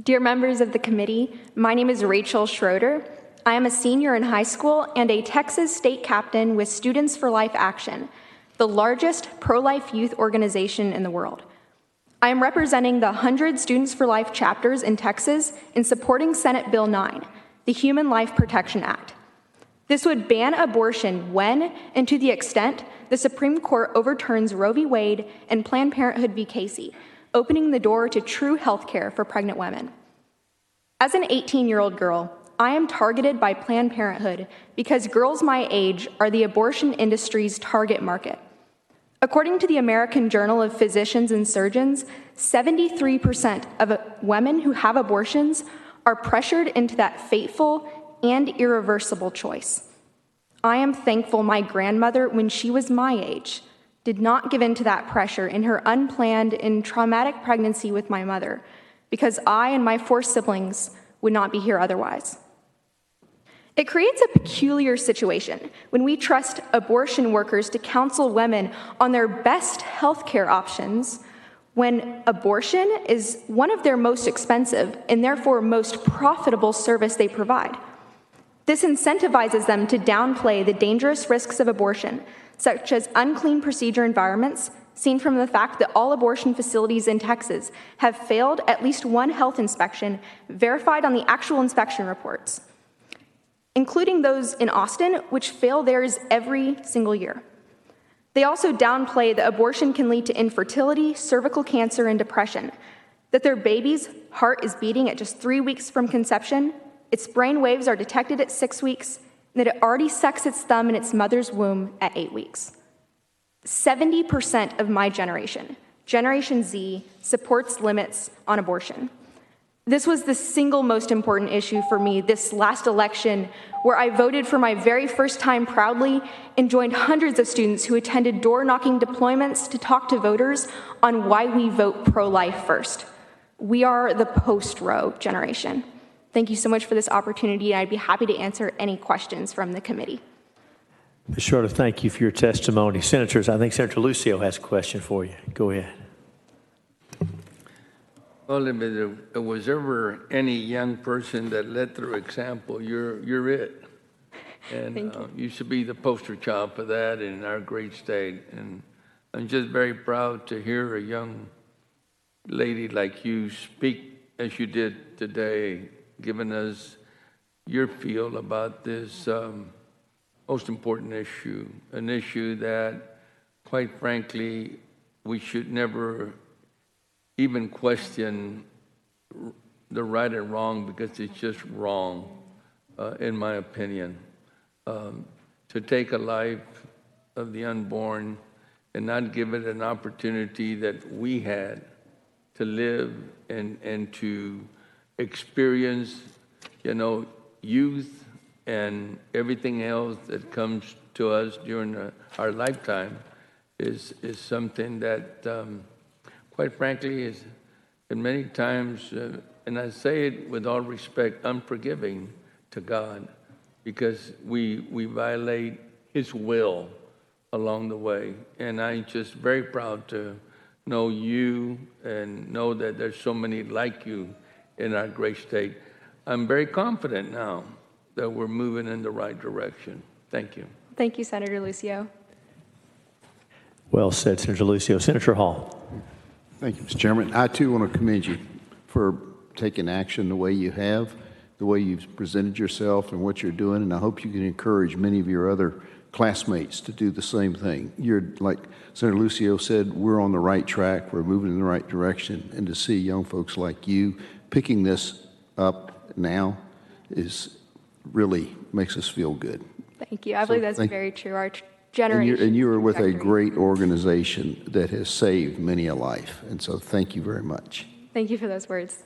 Dear members of the committee, my name is Rachel Schroeder. I am a senior in high school and a Texas state captain with Students for Life Action, the largest pro-life youth organization in the world. I am representing the 100 Students for Life chapters in Texas in supporting Senate Bill 9, the Human Life Protection Act. This would ban abortion when and to the extent the Supreme Court overturns Roe v. Wade and Planned Parenthood v. Casey, opening the door to true health care for pregnant women. As an 18-year-old girl, I am targeted by Planned Parenthood because girls my age are the abortion industry's target market. According to the American Journal of Physicians and Surgeons, 73% of women who have abortions are pressured into that fateful and irreversible choice. I am thankful my grandmother, when she was my age, did not give in to that pressure in her unplanned and traumatic pregnancy with my mother, because I and my 4 siblings would not be here otherwise. It creates a peculiar situation when we trust abortion workers to counsel women on their best healthcare options when abortion is one of their most expensive and therefore most profitable service they provide. This incentivizes them to downplay the dangerous risks of abortion, such as unclean procedure environments, seen from the fact that all abortion facilities in Texas have failed at least one health inspection verified on the actual inspection reports, including those in Austin, which fail theirs every single year. They also downplay that abortion can lead to infertility, cervical cancer, and depression, that their baby's heart is beating at just 3 weeks from conception, its brain waves are detected at 6 weeks, and that it already sucks its thumb in its mother's womb at 8 weeks. 70% of my generation, Generation Z, supports limits on abortion. This was the single most important issue for me this last election, where I voted for my very first time proudly and joined hundreds of students who attended door-knocking deployments to talk to voters on why we vote pro-life first. We are the post-Roe generation. Thank you so much for this opportunity, and I'd be happy to answer any questions from the committee. Ms. Schroeder, thank you for your testimony. Senators, I think Senator Lucio has a question for you. Go ahead. Well, if there was ever any young person that led through example, you're it. And you should be the poster child for that in our great state. And I'm just very proud to hear a young lady like you speak as you did today, giving us your feel about this most important issue, an issue that, quite frankly, we should never even question the right and wrong, because it's just wrong, in my opinion. To take a life of the unborn and not give it an opportunity that we had to live and to experience, youth and everything else that comes to us during our lifetime is something that, quite frankly, is and many times, and I say it with all respect, unforgiving to God, because we violate His will along the way. And I'm just very proud to know you and know that there's so many like you in our great state. I'm very confident now that we're moving in the right direction. Thank you. Thank you, Senator Lucio. Well said, Senator Lucio. Senator Hall. Thank you, Mr. Chairman. I, too, want to commend you for taking action the way you have, the way you've presented yourself and what you're doing, and I hope you can encourage many of your other classmates to do the same thing. You're, like Senator Lucio said, we're on the right track, we're moving in the right direction, and to see young folks like you picking this up now really makes us feel good. Thank you. I believe that's very true. Our generation. And you are with a great organization that has saved many a life, and so thank you very much. Thank you for those words.